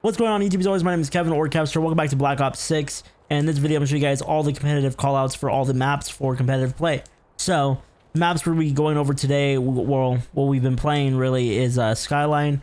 What's going on YouTube? As always, my name is Kevin or Kevster. Welcome back to Black Ops 6. And in this video, I'm going to show you guys all the competitive callouts for all the maps for competitive play. So, the maps we're going to be going over today, well, what we've been playing really is Skyline,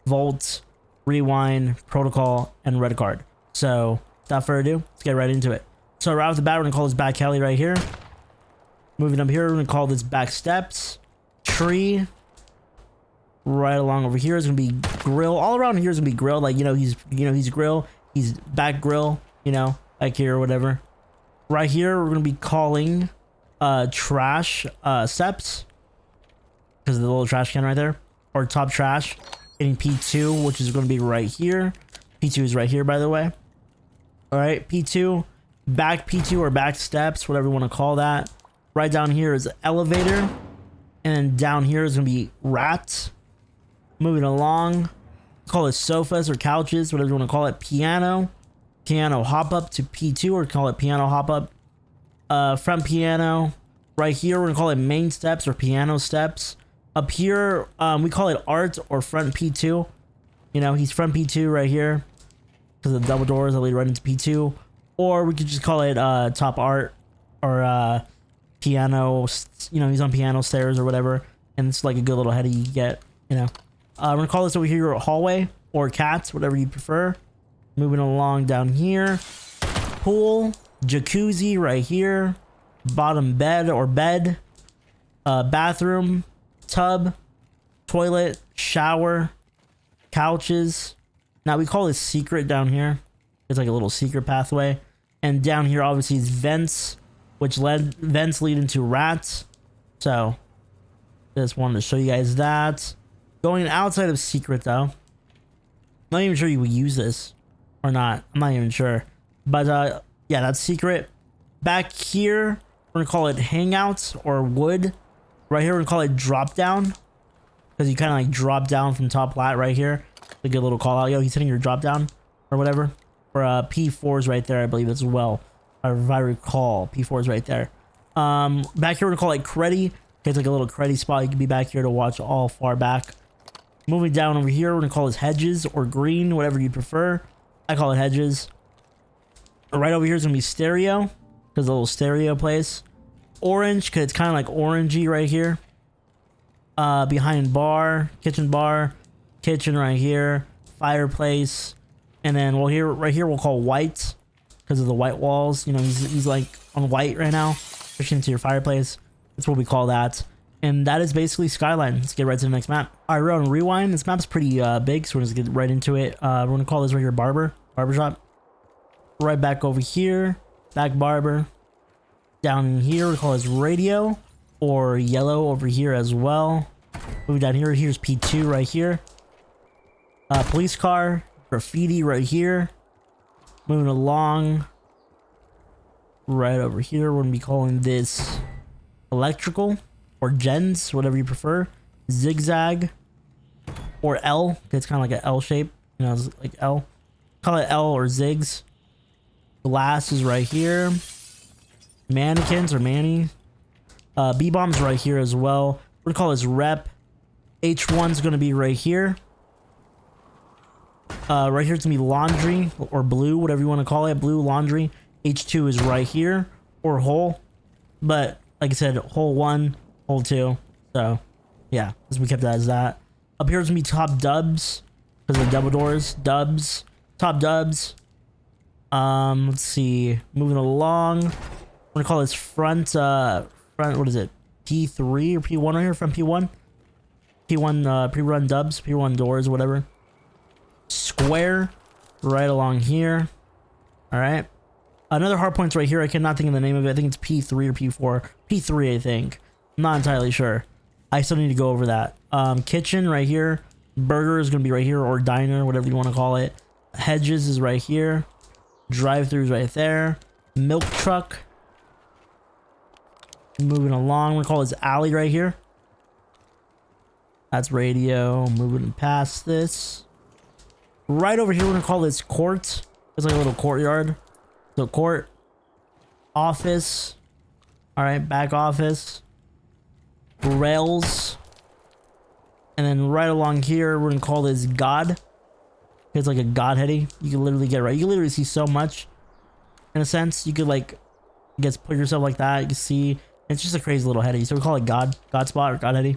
Vault, Rewind, Protocol, and Red Card. So, without further ado, let's get right into it. So, right off the bat, we're going to call this back Kelly right here. Moving up here, we're going to call this back steps, tree. Right along over here is gonna be grill. All around here is gonna be grill. Like he's grill. He's back grill. Like here or whatever. Right here we're gonna be calling trash steps because of the little trash can right there, or top trash. Getting P2, which is gonna be right here. P2 is right here, by the way. All right, P2, back P2 or back steps, whatever you want to call that. Right down here is elevator, and then down here is gonna be rats. Moving along, call it sofas or couches, whatever you want to call it. Piano hop up to P2, or call it piano hop up. Front piano. Right here, we're gonna call it main steps or piano steps. Up here, we call it art or front P2. He's front P2 right here because of the double doors that lead right into P2. Or we could just call it top art or piano. He's on piano stairs or whatever, and it's like a good little header you get. We're gonna call this over here hallway or cats, whatever you prefer. Moving along down here, pool, jacuzzi right here, bottom bed or bed, bathroom, tub, toilet, shower, couches. Now we call this secret down here. It's like a little secret pathway. And down here obviously is vents, which vents lead into rats. So just wanted to show you guys that. Going outside of secret though, I'm not even sure you would use this or not. I'm not even sure, but yeah, that's secret. Back here we're gonna call it hangouts or wood. Right here we're gonna call it drop down because you kind of like drop down from top lat right here. A good little call out. Yo, he's hitting your drop down or whatever. Or P4 is right there, I believe as well, if I recall. P4 is right there. Back here we're gonna call it creddy. It's like a little creddy spot. You can be back here to watch all far back. Moving down over here, we're gonna call this hedges or green, whatever you prefer. I call it hedges. Right over here is gonna be stereo, because the little stereo place. Orange, because it's kind of like orangey right here. Behind bar, kitchen right here, fireplace, and then right here we'll call white, because of the white walls. He's like on white right now, pushing into your fireplace. That's what we call that. And that is basically Skyline. Let's get right to the next map. All right, we're on Rewind. This map's pretty big, so we're just gonna get right into it. We're gonna call this right here barbershop. Right back over here, back barber. Down in here, we call this radio or yellow over here as well. Moving down here, here's P2 right here. Police car, graffiti right here. Moving along, right over here, we're gonna be calling this electrical or gens, whatever you prefer. Zigzag or L. It's kind of like an L shape, it's like L. Call it L or zigs. Glass is right here. Mannequins or Manny. B-bomb's right here as well. We're gonna call this rep. H1's gonna be right here. Right here it's gonna be laundry or blue, whatever you want to call it. Blue laundry. H2 is right here, or hole. But like I said, hole 1, hole 2. So yeah, we kept that as that. Up here is gonna be top dubs because of the double doors. Dubs, top dubs. Let's see. Moving along, we're gonna call this front. What is it? P3 or P1 right here? Front P1. P1 pre-run dubs, P1 doors, whatever. Square, right along here. All right. Another hard point's right here. I cannot think of the name of it. I think it's P3 or P4. P3, I think. I'm not entirely sure. I still need to go over that. Kitchen right here. Burger is going to be right here, or diner, whatever you want to call it. Hedges is right here. Drive-thru is right there. Milk truck. Moving along, we call this alley right here. That's radio. Moving past this. Right over here, we're going to call this court. It's like a little courtyard. So court, office, all right, back office, rails, and then right along here, we're gonna call this God. It's like a godheady. You can literally get right. You can literally see so much. In a sense, you could like, I guess, put yourself like that. You can see. It's just a crazy little heady. So we call it God spot or God heady.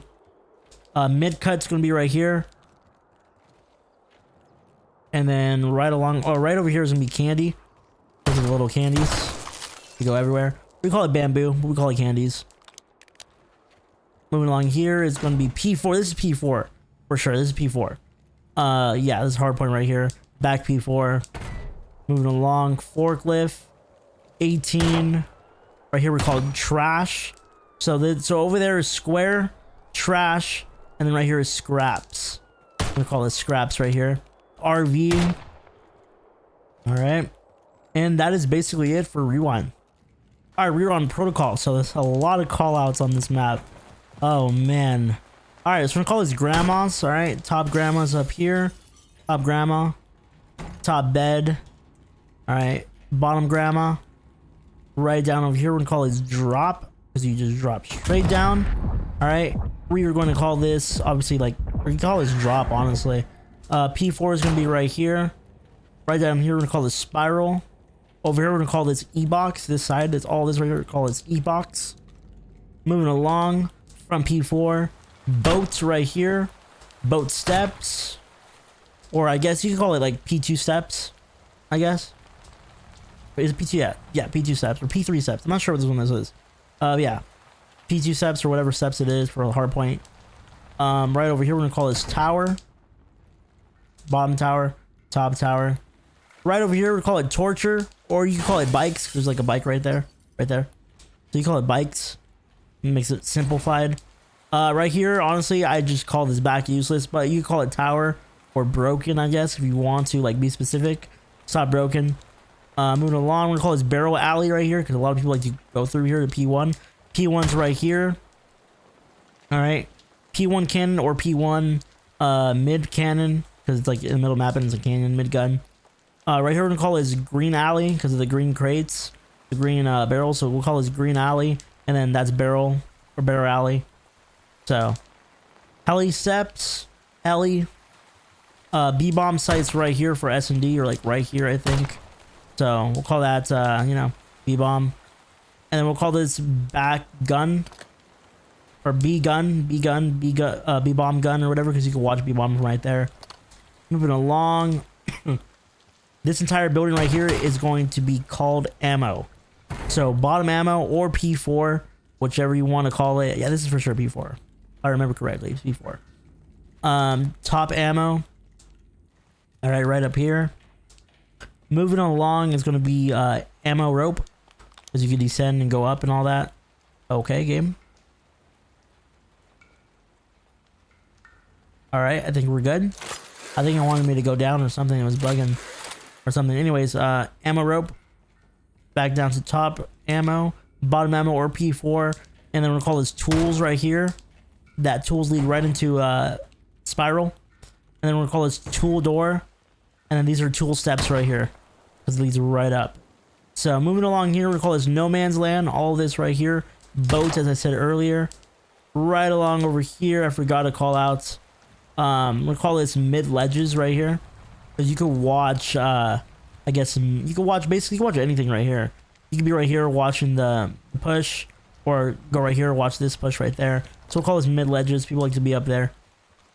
Mid cut's gonna be right here. And then right along, oh, right over here is gonna be candy. Those are the little candies. They go everywhere. We call it bamboo, but we call it candies. Moving along here is gonna be P4. This is P4 for sure. This is P4. Yeah, this is hard point right here. Back P4. Moving along, forklift. 18. Right here we call it trash. So over there is square, trash, and then right here is scraps. We call it scraps right here. RV. All right, and that is basically it for rewind. All right, rewind protocol. So there's a lot of call outs on this map. Oh man. All right, so we're gonna call this grandmas. All right, top grandma's up here. Top grandma. Top bed. All right, bottom grandma. Right down over here, we're gonna call this drop because you just drop straight down. All right, we are going to call this obviously like we can call this drop honestly. P4 is gonna be right here. Right down here, we're gonna call this spiral. Over here, we're gonna call this E-box. This side, that's all this right here. We call this E-box. Moving along from P4, boats right here. Boat steps, or I guess you can call it like P2 steps. I guess. Wait, is it P2? Yeah, P2 steps or P3 steps. I'm not sure what this one is. Yeah, P2 steps or whatever steps it is for a hard point. Right over here, we're gonna call this tower. Bottom tower, top tower. Right over here, we call it torture, or you can call it bikes. There's like a bike right there, So you call it bikes. It makes it simplified. Right here, honestly, I just call this back useless, but you call it tower or broken, I guess, if you want to like be specific. Stop broken. Moving along, we're gonna call this barrel alley right here because a lot of people like to go through here to P1. P1's right here. All right, P1 cannon or P1 mid cannon because it's like in the middle map and it's a cannon mid gun. Right here we're gonna call this green alley because of the green crates, the green barrels. So we'll call this green alley, and then that's barrel or barrel alley. So heli steps, heli, B-bomb sites right here for S&D or like right here I think. So we'll call that you know, B-bomb, and then we'll call this back gun or B-bomb gun or whatever because you can watch B-bomb from right there. Moving along. This entire building right here is going to be called ammo. So bottom ammo or P4, whichever you want to call it. Yeah, this is for sure P4. If I remember correctly, it's P4. Top ammo. All right, right up here. Moving along is going to be ammo rope, because you can descend and go up and all that. Okay, game. All right, I think we're good. I think it wanted me to go down or something. It was bugging. Or something. Anyways, ammo rope. Back down to top ammo, bottom ammo or P4, and then we'll call this tools right here. That tools lead right into spiral, and then we'll call this tool door, and then these are tool steps right here, because it leads right up. So moving along here, we'll call this no man's land. All this right here, boats, as I said earlier. Right along over here, I forgot to call out. We'll call this mid ledges right here. Because you can watch, I guess, you can watch, basically, you can watch anything right here. You can be right here watching the push, or go right here, watch this push right there. So we'll call this mid ledges. People like to be up there.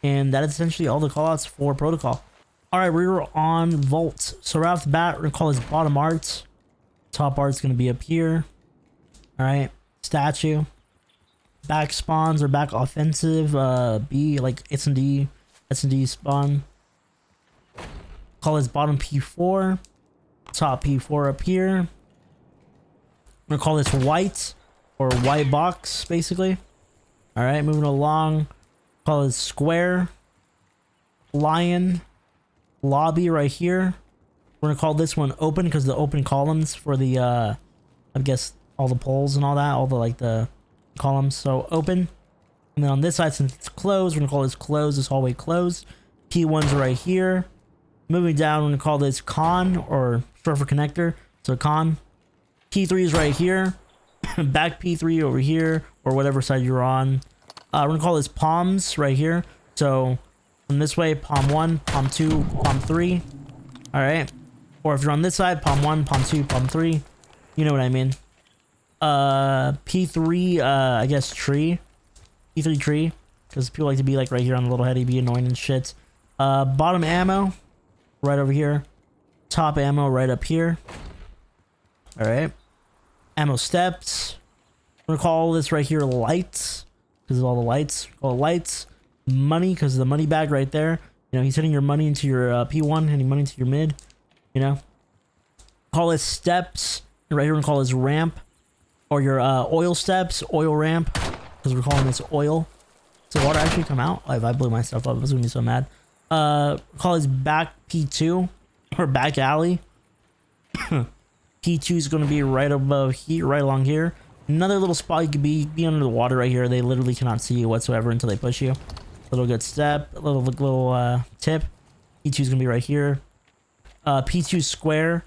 And that is essentially all the callouts for protocol. All right, we're on vault. So right off the bat, we're going to call this bottom arts. Top art's going to be up here. All right, statue. Back spawns or back offensive, B, like S&D spawn. Call this bottom P4, top P4 up here. I'm gonna call this white or white box, basically. All right, moving along. Call this square, lion, lobby right here. We're gonna call this one open because the open columns for the, I guess all the poles and all that, all the like the columns. So open, and then on this side, since it's closed, we're gonna call this closed. This hallway closed. P1's right here. Moving down, we're gonna call this con or short for connector. So con. P3 is right here. Back P3 over here or whatever side you're on. We're gonna call this palms right here. So From this way, palm 1, palm 2, palm 3. All right. Or if you're on this side, palm 1, palm 2, palm 3. You know what I mean. P3, I guess tree. P3 tree. Because people like to be like right here on the little heady, be annoying and shit. Bottom ammo, right over here. Top ammo right up here. All right. Ammo steps. I'm gonna call this right here lights because of all the lights. Call it lights. Money because of the money bag right there. You know, he's hitting your money into your P1, hitting money into your mid. You know. Call this steps. And right here we're gonna call this ramp, or your oil steps, oil ramp, because we're calling this oil. Does the water actually come out? If I blew my stuff up, I was gonna be so mad. Call this back P2 or back alley. P2 is gonna be right above here, right along here. Another little spot you could be under the water right here. They literally cannot see you whatsoever until they push you. Little good step, a little tip. P2 is gonna be right here. P2 square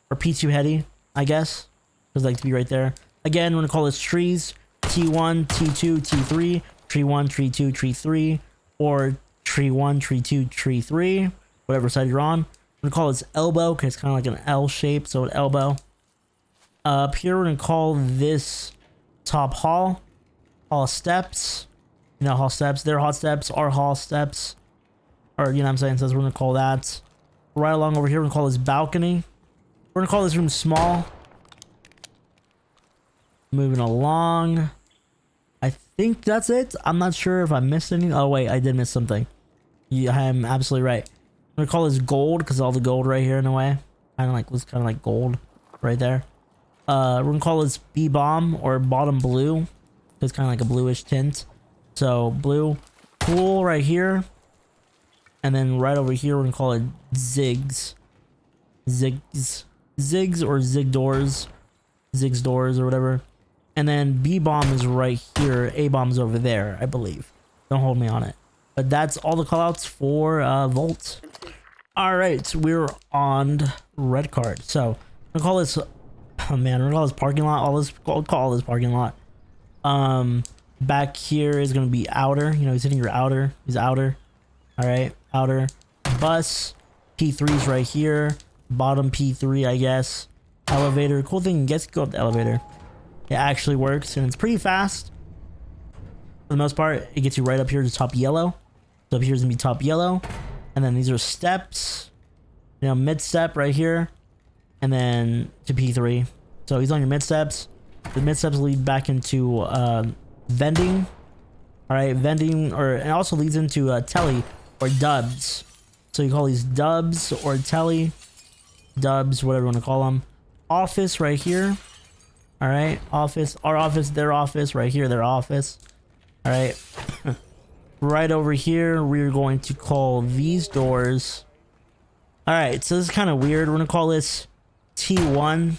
or P2 heady, I guess, because like to be right there. Again, we're gonna call this trees. T1, T2, T3, tree 1, tree 2, tree 3, or tree 1, tree 2, tree 3, whatever side you're on. We're gonna call this elbow because it's kind of like an L shape, so an elbow. Up here, we're gonna call this top hall of steps. You know, hall steps. Their hall steps, our hall steps, or you know what I'm saying. So we're gonna call that. Right along over here, we're gonna call this balcony. We're gonna call this room small. Moving along. I think that's it. I'm not sure if I missed anything. Oh wait, I did miss something. Yeah, I'm absolutely right. I'm gonna call this gold because all the gold right here in a way. Looks kind of like gold right there. We're gonna call this B bomb or bottom blue. It's kind of like a bluish tint. So blue pool right here. And then right over here, we're gonna call it zigs. Zigs or zig doors. Zigs doors or whatever. And then B bomb is right here. A bomb's over there, I believe. Don't hold me on it. But that's all the callouts for Volt. Alright, we're on red card. So I'm gonna call this, oh man, we're gonna call this parking lot. Call this parking lot. Back here is gonna be outer. You know, he's hitting your outer. He's outer. Alright, outer. Bus. P3's right here. Bottom P3, I guess. Elevator. Cool thing, you guys can go up the elevator. It actually works and it's pretty fast. For the most part, it gets you right up here to top yellow. So up here is gonna be top yellow. And then these are steps. You know, mid step right here. And then to P3. So he's on your mid steps. The mid steps lead back into vending. Alright, vending, or it also leads into telly or dubs. So you call these dubs or telly. Dubs, whatever you want to call them. Office right here. Alright, office, our office, their office, right here, their office. Alright. Right over here, we're going to call these doors. Alright, so this is kind of weird. We're going to call this T1.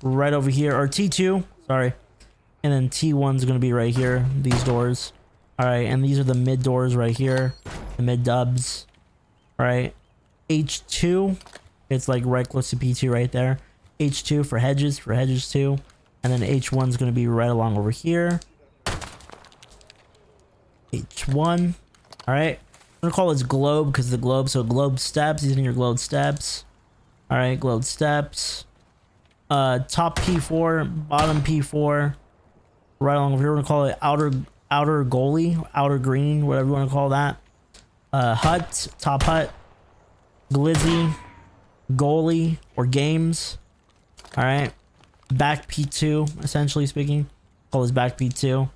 Right over here, or T2, sorry. And then T1's going to be right here, these doors. Alright, and these are the mid doors right here. The mid dubs. Alright. H2, it's like right close to P2 right there. H2 for hedges 2. And then H1's going to be right along over here. H1. Alright. I'm going to call this globe because the globe. So globe steps. These are your globe steps. Alright, globe steps. Top P4, bottom P4. Right along over here. We're going to call it outer goalie. Outer green, whatever you want to call that. Hut, top hut. Glizzy. Goalie or games. Alright. Back P2, essentially speaking. Call this back P2.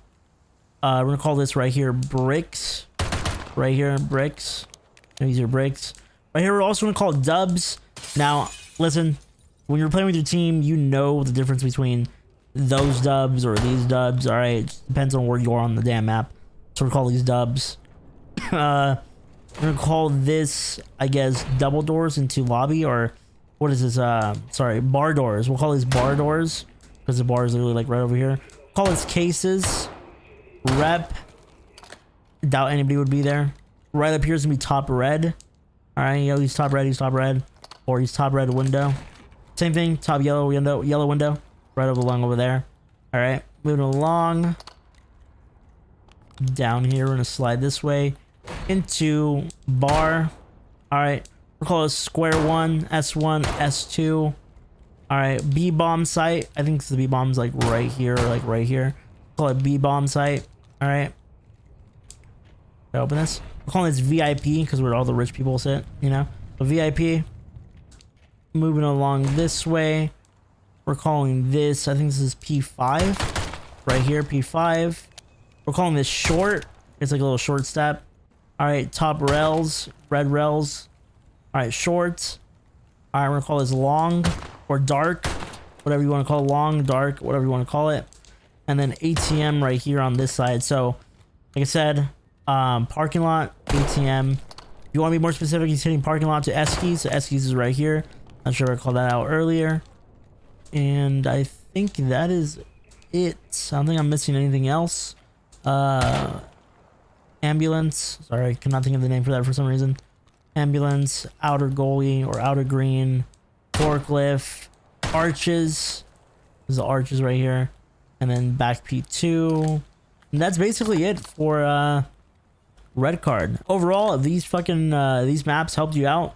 We're gonna call this right here bricks. Right here, bricks. These are bricks. Right here, we're also gonna call it dubs. Now, listen, when you're playing with your team, you know the difference between those dubs or these dubs. Alright, depends on where you are on the damn map. So we're gonna call these dubs. We're gonna call this, I guess, double doors into lobby, or what is this? Sorry, bar doors. We'll call these bar doors because the bar is literally like right over here. Call this cases. Rep. Doubt anybody would be there. Right up here is gonna be top red. All right, you know, he's top red, or he's top red window. Same thing, top yellow window, right along over there. All right, moving along. Down here, we're gonna slide this way. into bar. All right, we'll call it square 1, S1, S2. All right, B bomb site. I think the B bomb's like right here or like right here. Call it B bomb site. All right. Can I open this? We're calling this VIP because where all the rich people sit, you know? So VIP. Moving along this way. We're calling this, I think this is P5. Right here, P5. We're calling this short. It's like a little short step. All right, top rails, red rails. All right, short. All right, we're gonna call this long or dark, whatever you want to call it, long, dark, whatever you want to call it. And then ATM right here on this side. So, like I said, parking lot, ATM. If you want to be more specific, he's hitting parking lot to 𝐬𝐨𝐬𝐤. So 𝐬𝐸𝐬𝐤 is right here. Not sure if I called that out earlier. And I think that is it. I don't think I'm missing anything else. Ambulance. Sorry, I cannot think of the name for that for some reason. Ambulance, outer goalie or outer green, forklift, arches. There's the arches right here. And then back P2. And that's basically it for red card. Overall, if these fucking these maps helped you out,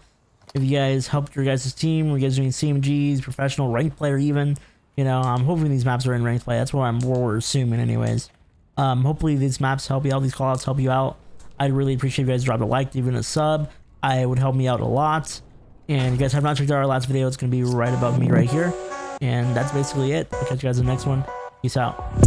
if you guys helped your guys' team, you guys doing CMGs, professional, ranked player even, you know, I'm hoping these maps are in ranked play. That's what we're assuming anyways. Hopefully these maps help you out, these callouts help you out. I'd really appreciate if you guys drop a like, even a sub. It would help me out a lot. And if you guys have not checked out our last video, it's going to be right above me right here. And that's basically it. I'll catch you guys in the next one. Peace out.